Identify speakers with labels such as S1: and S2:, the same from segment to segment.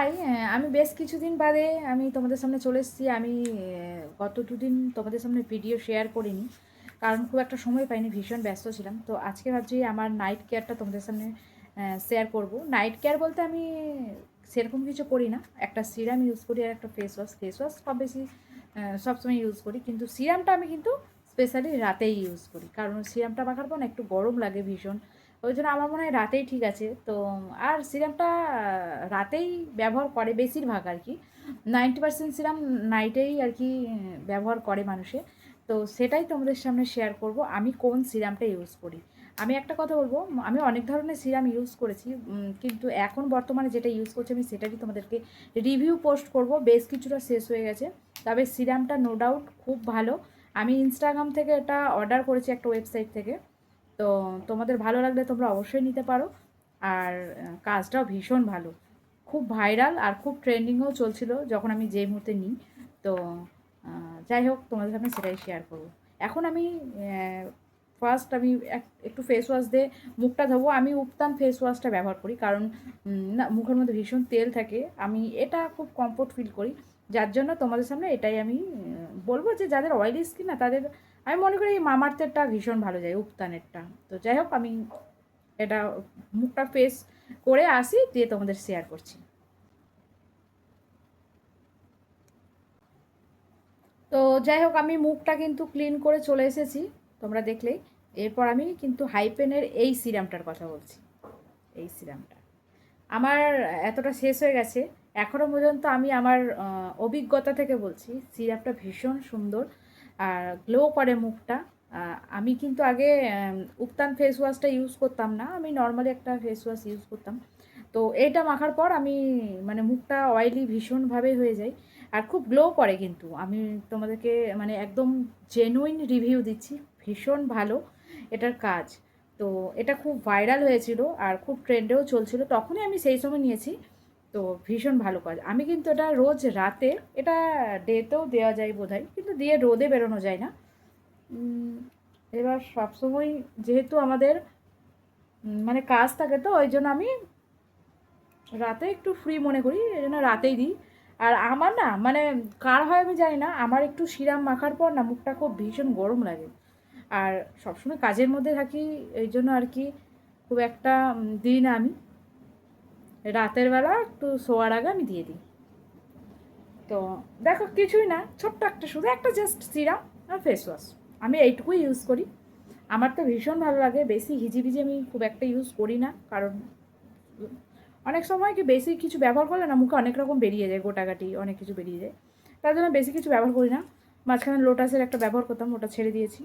S1: High, আমি বেশ কিছুদিন বাদে আমি তোমাদের সামনে চলে এসেছি। আমি গত দুদিন তোমাদের সামনে ভিডিও শেয়ার করিনি, কারণ খুব একটা সময় পাইনি, ভীষণ ব্যস্ত ছিলাম। তো আজকে ভাবছি আমার নাইট কেয়ারটা তোমাদের সামনে শেয়ার করব। নাইট কেয়ার বলতে আমি সেরকম কিছু করি না, একটা সিরাম ইউজ করি আর একটা ফেস ওয়াশ কম বেশি সবসময় ইউজ করি, কিন্তু সিরামটা আমি কিন্তু স্পেশালি রাতেই ইউজ করি, কারণ সিরামটা মাখার পর না একটু গরম লাগে ভীষণ, ওই জন্য আমার মনে হয় রাতেই ঠিক আছে। তো আর সিরামটা রাতেই ব্যবহার করে বেশিরভাগ আর কি, 90% সিরাম নাইটেই আর কি ব্যবহার করে মানুষে। তো সেটাই তোমাদের সামনে শেয়ার করব আমি কোন সিরামটা ইউজ করি। আমি একটা কথা বলবো, আমি অনেক ধরনের সিরাম ইউজ করেছি, কিন্তু এখন বর্তমানে যেটা ইউজ করছি আমি সেটারই তোমাদেরকে রিভিউ পোস্ট করব। বেশ কিছুটা শেষ হয়ে গেছে, তবে সিরামটা নো ডাউট খুব ভালো। আমি ইনস্টাগ্রাম থেকে এটা অর্ডার করেছি একটা ওয়েবসাইট থেকে। তো তোমাদের ভালো লাগলে তোমরা অবশ্যই নিতে পারো। আর কাজটাও ভীষণ ভালো, খুব ভাইরাল আর খুব ট্রেন্ডিংও চলছিল যখন আমি যে মুহূর্তে নিই। তো যাই হোক, তোমাদের সামনে সেটাই শেয়ার করব। এখন আমি ফার্স্ট আমি একটু ফেস ওয়াশ দিয়ে মুখটা ধোবো। আমি উপতান ফেস ওয়াশটা ব্যবহার করি, কারণ না মুখের মধ্যে ভীষণ তেল থাকে, আমি এটা খুব কমফোর্ট ফিল করি, যার জন্য তোমাদের সামনে এটাই আমি বলবো যে যাদের অয়েলি স্কিন না তাদের আমি মনে করি এই মামাআর্থেরটা ভীষণ ভালো যায়, উপতানেরটা। তো যাই হোক, আমি এটা মুখটা ফেস করে আসি দিয়ে তোমাদের শেয়ার করছি। তো যাই হোক, আমি মুখটা কিন্তু ক্লিন করে চলে এসেছি, তোমরা দেখলেই। এরপর আমি কিন্তু হাইপেনের এই সিরামটার কথা বলছি। এই সিরামটা আমার এতটা শেষ হয়ে গেছে, এখনও পর্যন্ত আমি আমার অভিজ্ঞতা থেকে বলছি সিরাপটা ভীষণ সুন্দর আর গ্লো করে মুখটা। আমি কিন্তু আগে উপতান ফেস ওয়াশটা ইউজ করতাম না, আমি নর্মালি একটা ফেস ওয়াশ ইউজ করতাম। তো এইটা মাখার পর আমি মানে মুখটা অয়েলি ভীষণভাবে হয়ে যায় আর খুব গ্লো করে, কিন্তু আমি তোমাদেরকে মানে একদম জেনুইন রিভিউ দিচ্ছি, ভীষণ ভালো এটার কাজ। তো এটা খুব ভাইরাল হয়েছিল আর খুব ট্রেন্ডেও চলছিল, তখনই আমি সেই সময় নিয়েছি। তো ভীষণ ভালো কাজ। আমি কিন্তু এটা রোজ রাতে, এটা ডেতেও দেওয়া যায় বোধহয়, কিন্তু দিয়ে রোদে বেরোনো যায় না। এবার সবসময় যেহেতু আমাদের মানে কাজ থাকে, তো ওই জন্য আমি রাতে একটু ফ্রি মনে করি, এই জন্য রাতেই দিই। আর আমার না মানে কার হয় আমি জানি না, আমার একটু সিরাম মাখার পর না মুখটা খুব ভীষণ গরম লাগে, আর সবসময় কাজের মধ্যে থাকি, এই জন্য আর কি খুব একটা দিই না আমি। রাতের বেলা একটু শোয়ার আগে আমি দিয়ে দিই। তো দেখো, কিছুই না, ছোট্ট একটা, শুধু একটা জাস্ট সিরাম আর ফেস ওয়াশ, আমি এইটুকুই ইউজ করি। আমার তো ভীষণ ভালো লাগে, বেশি হিজিবিজি আমি খুব একটা ইউজ করি না, কারণ অনেক সময় কি বেশি কিছু ব্যবহার করলে না মুখে অনেক রকম বেরিয়ে যায়, গোটাগাটি অনেক কিছু বেরিয়ে যায়, তার জন্য বেশি কিছু ব্যবহার করি না। মাঝখানে লোটাসের একটা ব্যবহার করতাম, ওটা ছেড়ে দিয়েছি,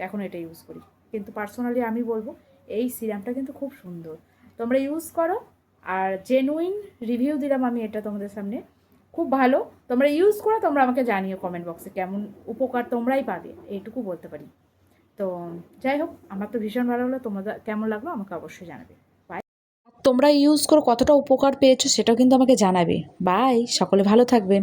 S1: এখন এটা ইউজ করি। কিন্তু পার্সোনালি আমি বলবো এই সিরামটা কিন্তু খুব সুন্দর, তোমরা ইউজ করো। আর জেনুইন রিভিউ দিলাম আমি এটা তোমাদের সামনে, খুব ভালো। তোমরা ইউজ করো, তোমরা আমাকে জানিও কমেন্ট বক্সে কেমন উপকার তোমরাই পাবে, এইটুকু বলতে পারি। তো যাই হোক, আমার তো ভীষণ ভালো হলো, তোমাদের কেমন লাগলো আমাকে অবশ্যই জানাবে। বাই। তোমরা ইউজ করে কতটা উপকার পেয়েছো সেটাও কিন্তু আমাকে জানাবে। বাই, সকলে ভালো থাকবেন।